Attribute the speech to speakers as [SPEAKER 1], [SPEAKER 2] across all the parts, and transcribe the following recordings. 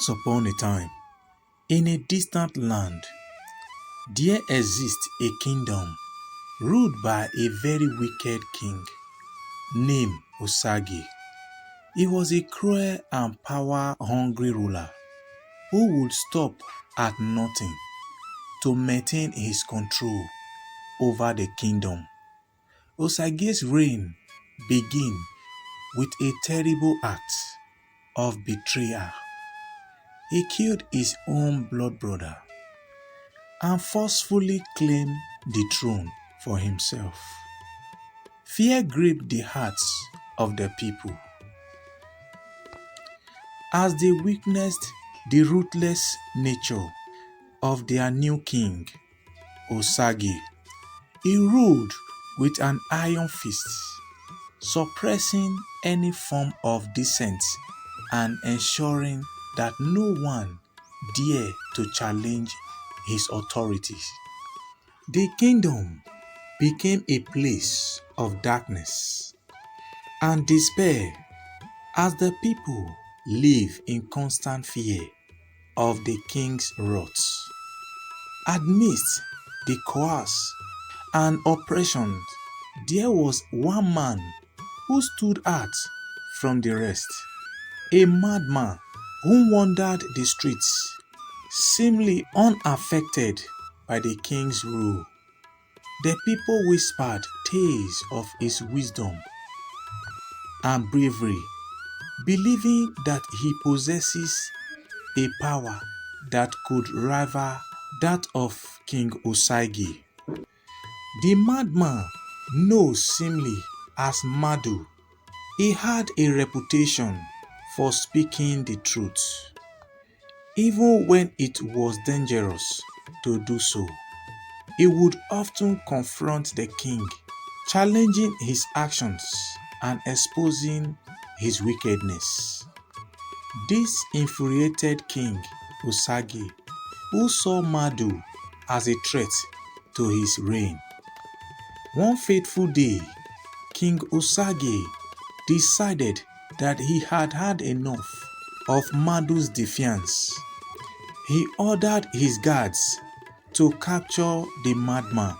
[SPEAKER 1] Once upon a time, in a distant land, there exists a kingdom ruled by a very wicked king named Osagie. He was a cruel and power-hungry ruler who would stop at nothing to maintain his control over the kingdom. Osagie's reign began with a terrible act of betrayal. He killed his own blood brother and forcefully claimed the throne for himself. Fear gripped the hearts of the people as they witnessed the ruthless nature of their new king, Osagie. He ruled with an iron fist, suppressing any form of dissent and ensuring that no one dared to challenge his authorities. The kingdom became a place of darkness and despair as the people lived in constant fear of the king's wrath. Amidst the chaos and oppression, there was one man who stood out from the rest, a madman who wandered the streets, seemingly unaffected by the king's rule. The people whispered tales of his wisdom and bravery, believing that he possesses a power that could rival that of King Osagie. The madman, known simply as Madu, he had a reputation for speaking the truth, even when it was dangerous to do so. He would often confront the king, challenging his actions and exposing his wickedness. This infuriated King Osagie, who saw Madu as a threat to his reign. One fateful day, King Osagie decided that he had had enough of Madu's defiance. He ordered his guards to capture the madman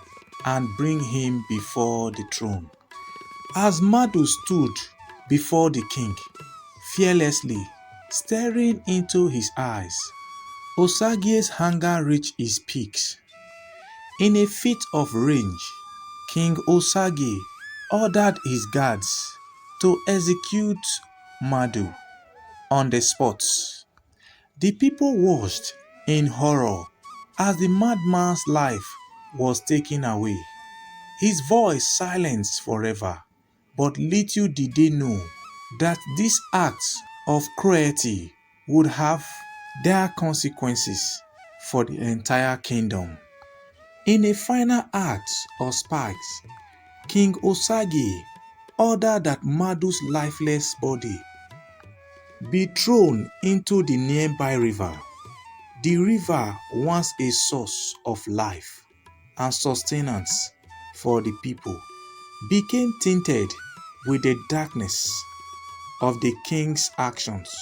[SPEAKER 1] and bring him before the throne. As Madu stood before the king, fearlessly staring into his eyes, Osagie's anger reached its peaks. In a fit of rage, King Osagie ordered his guards to execute Madu on the spot. The people watched in horror as the madman's life was taken away, his voice silenced forever. But little did they know that this act of cruelty would have dire consequences for the entire kingdom. In a final act of spite, King Osagie ordered that Madu's lifeless body be thrown into the nearby river. The river, once a source of life and sustenance for the people, became tainted with the darkness of the king's actions.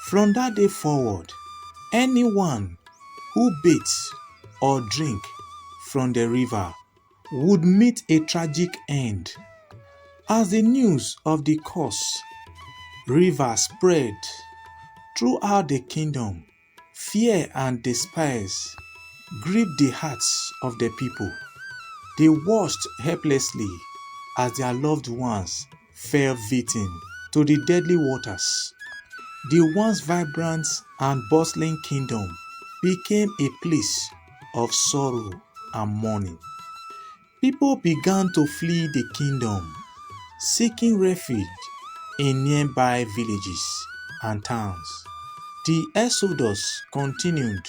[SPEAKER 1] From that day forward, anyone who bathed or drank from the river would meet a tragic end. As the news of the cursed river spread throughout the kingdom, fear and despair gripped the hearts of the people. They watched helplessly as their loved ones fell victim to the deadly waters. The once vibrant and bustling kingdom became a place of sorrow and mourning. People began to flee the kingdom, seeking refuge in nearby villages and towns. The exodus continued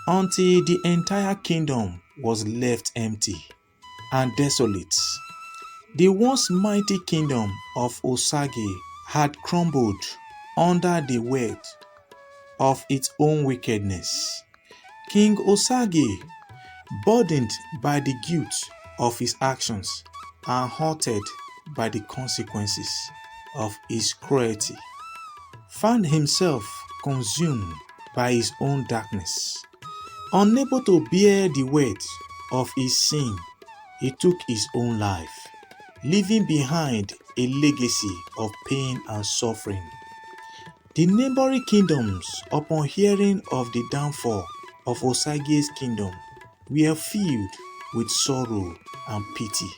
[SPEAKER 1] until the entire kingdom was left empty and desolate. The once mighty kingdom of Osagie had crumbled under the weight of its own wickedness. King Osagie, burdened by the guilt of his actions and haunted by the consequences of his cruelty, found himself consumed by his own darkness. Unable to bear the weight of his sin, he took his own life, leaving behind a legacy of pain and suffering. The neighboring kingdoms, upon hearing of the downfall of Osagie's kingdom, were filled with sorrow and pity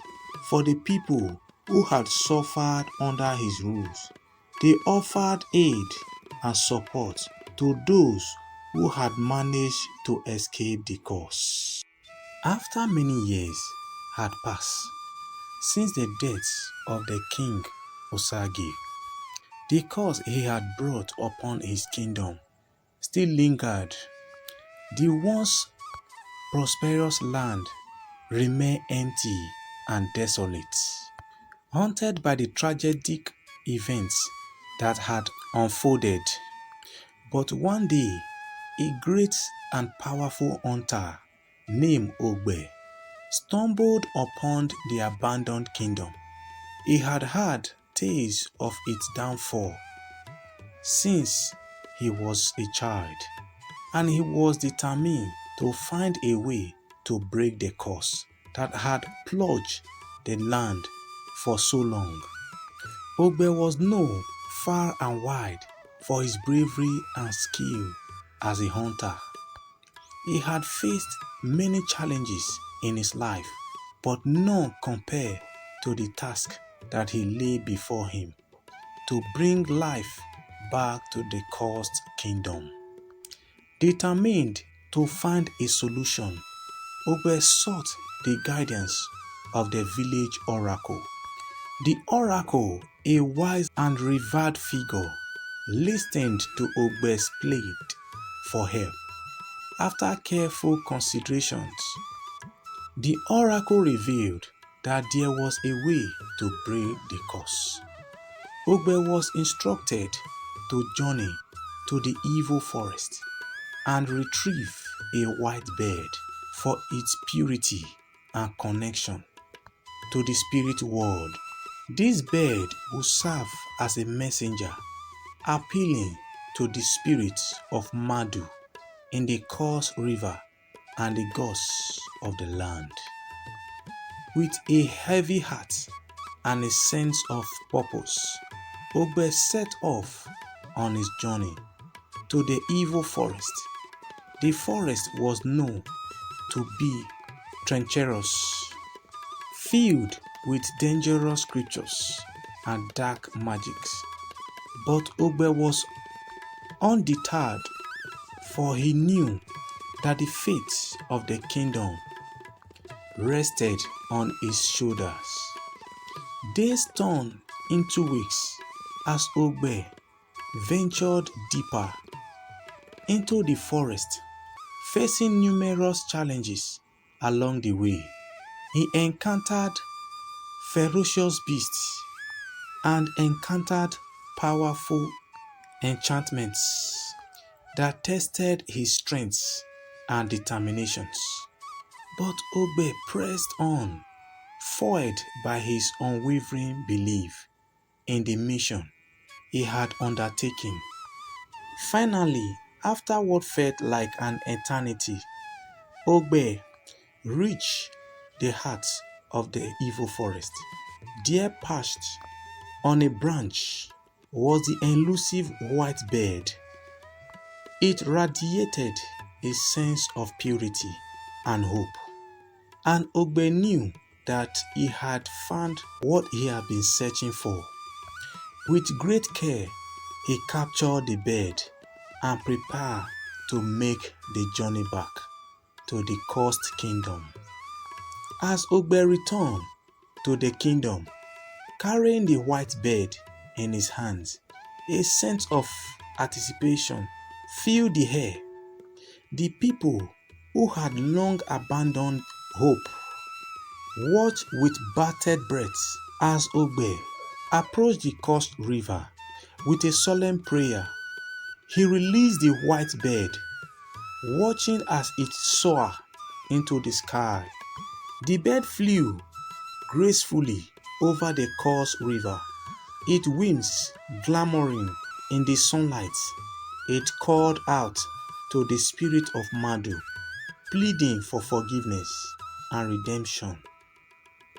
[SPEAKER 1] for the people who had suffered under his rules. They offered aid and support to those who had managed to escape the curse. After many years had passed since the death of the king Osagie, the curse he had brought upon his kingdom still lingered. The once prosperous land remained empty and desolate, haunted by the tragic events that had unfolded. But one day, a great and powerful hunter named Ogbe stumbled upon the abandoned kingdom. He had heard tales of its downfall since he was a child, and he was determined to find a way to break the curse that had plagued the land for so long. Ogbe was known far and wide for his bravery and skill as a hunter. He had faced many challenges in his life, but none compared to the task that he lay before him to bring life back to the cursed kingdom. Determined to find a solution, Ogbe sought the guidance of the village oracle. The oracle, a wise and revered figure, listened to Ogbe's plea for help. After careful considerations, the oracle revealed that there was a way to break the curse. Ogbe was instructed to journey to the evil forest and retrieve a white bird for its purity and connection to the spirit world. This bird will serve as a messenger, appealing to the spirits of Madu in the Kos River and the gods of the land. With a heavy heart and a sense of purpose, Ogbe set off on his journey to the evil forest. The forest was known to be treacherous, filled with dangerous creatures and dark magics. But Ogbe was undeterred, for he knew that the fate of the kingdom rested on his shoulders. Days turned into weeks as Ogbe ventured deeper into the forest, facing numerous challenges along the way. He encountered ferocious beasts and encountered powerful enchantments that tested his strength and determinations. But Ogbe pressed on, fueled by his unwavering belief in the mission he had undertaken. Finally, after what felt like an eternity, Ogbe reached the heart of the evil forest. There, perched on a branch, was the elusive white bird. It radiated a sense of purity and hope, and Ogbe knew that he had found what he had been searching for. With great care, he captured the bird and prepared to make the journey back to the cursed kingdom. As Ogbe returned to the kingdom, carrying the white bird in his hands, a sense of anticipation filled the air. The people who had long abandoned hope watched with bated breath as Ogbe approached the cursed river. With a solemn prayer, he released the white bird, watching as it soared into the sky. The bird flew gracefully over the cursed river, its wings glimmering in the sunlight. It called out to the spirit of Madu, pleading for forgiveness and redemption.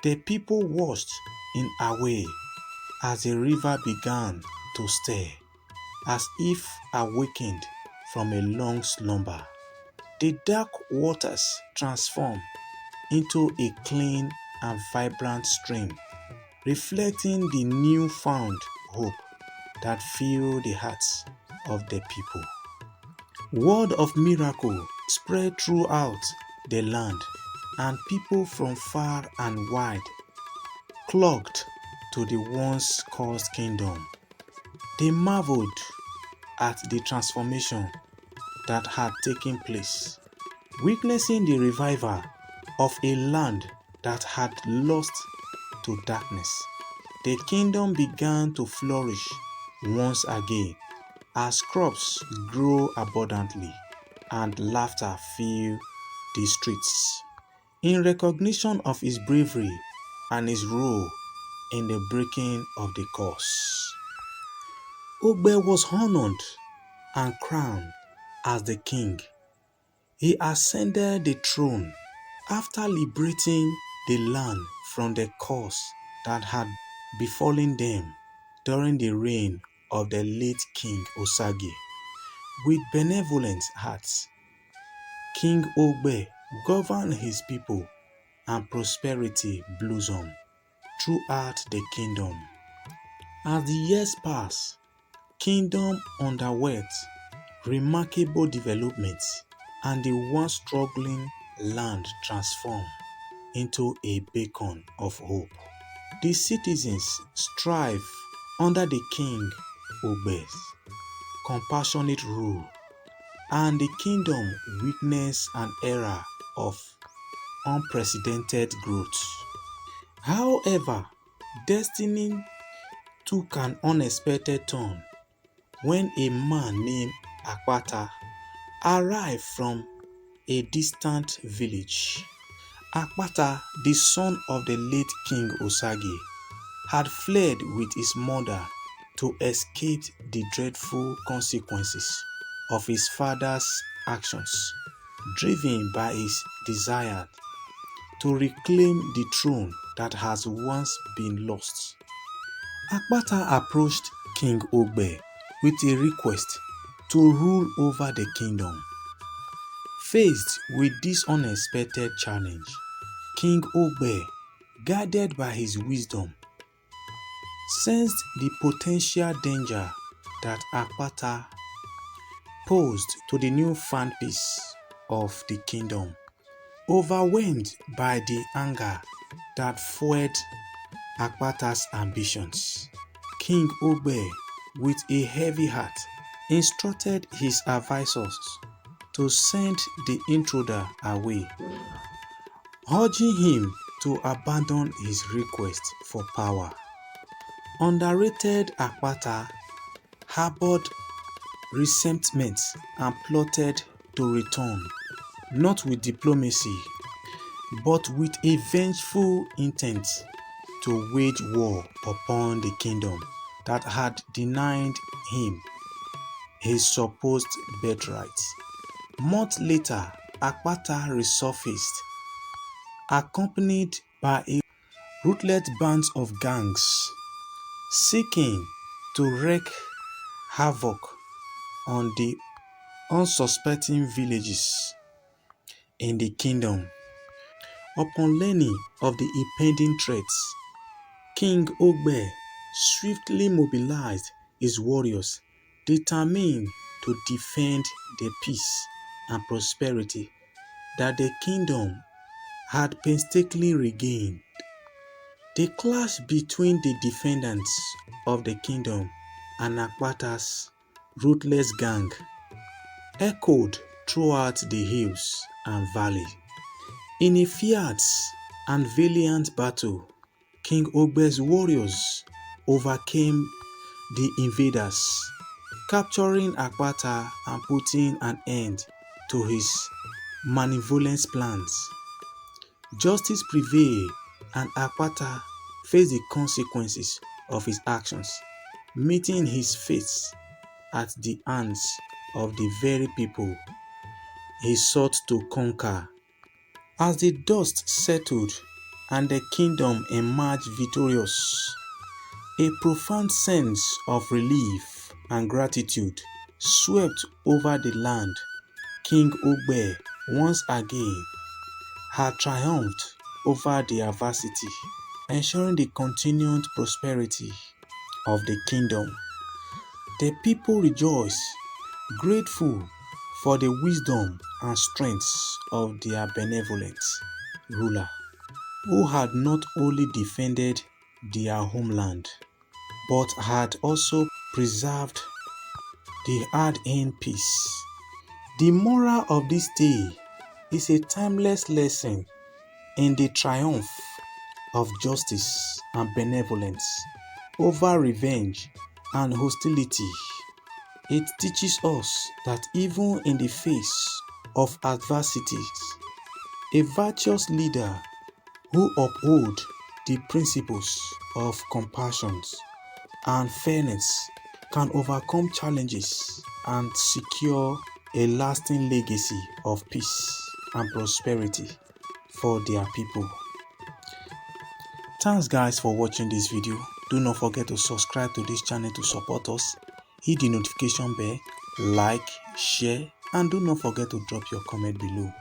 [SPEAKER 1] The people watched in awe as the river began to stir, as if awakened from a long slumber. The dark waters transformed into a clean and vibrant stream, reflecting the newfound hope that filled the hearts of the people. Word of miracle spread throughout the land, and people from far and wide flocked to the once cursed kingdom. They marveled at the transformation that had taken place, witnessing the revival of a land that had lost to darkness. The kingdom began to flourish once again as crops grew abundantly and laughter filled the streets. In recognition of his bravery and his role in the breaking of the curse, Ogbe was honored and crowned as the king. He ascended the throne after liberating the land from the curse that had befallen them during the reign of the late King Osagie. With benevolent hearts, King Ogbe governed his people and prosperity blossomed throughout the kingdom. As the years passed, kingdom underwent remarkable developments and the once struggling land transformed into a beacon of hope. The citizens strive under the King Ogbe's compassionate rule, and the kingdom witnessed an era of unprecedented growth. However, destiny took an unexpected turn when a man named Akpata arrived from a distant village. Akpata, the son of the late King Osagie, had fled with his mother to escape the dreadful consequences of his father's actions, driven by his desire to reclaim the throne that has once been lost. Akpata approached King Ogbe with a request to rule over the kingdom. Faced with this unexpected challenge, King Ogbe, guided by his wisdom, sensed the potential danger that Akpata posed to the newfound peace of the kingdom. Overwhelmed by the anger that fueled Akpata's ambitions, King Ogbe, with a heavy heart, instructed his advisors to send the intruder away, urging him to abandon his request for power. Underrated Akpata harbored resentment and plotted to return, not with diplomacy, but with a vengeful intent to wage war upon the kingdom that had denied him his supposed birthright. Months later, Akpata resurfaced, accompanied by a ruthless band of gangs, seeking to wreak havoc on the unsuspecting villages in the kingdom. Upon learning of the impending threats, King Ogbe swiftly mobilized his warriors, determined to defend the peace and prosperity that the kingdom had painstakingly regained. The clash between the defendants of the kingdom and Akpata's ruthless gang echoed throughout the hills and valleys. In a fierce and valiant battle, King Ogbe's warriors overcame the invaders, capturing Akpata and putting an end to his malevolent plans. Justice prevailed, and Akpata faced the consequences of his actions, meeting his fate at the hands of the very people he sought to conquer. As the dust settled and the kingdom emerged victorious, a profound sense of relief and gratitude swept over the land. King Ogbe once again had triumphed over the adversity, ensuring the continued prosperity of the kingdom. The people rejoiced, grateful for the wisdom and strength of their benevolent ruler, who had not only defended their homeland, but had also preserved the hard-earned peace. The moral of this tale is a timeless lesson in the triumph of justice and benevolence over revenge and hostility. It teaches us that even in the face of adversities, a virtuous leader who upholds the principles of compassion and fairness can overcome challenges and secure a lasting legacy of peace and prosperity for their people. Thanks guys for watching this video. Do not forget to subscribe to this channel to support us. Hit the notification bell, like, share, and do not forget to drop your comment below.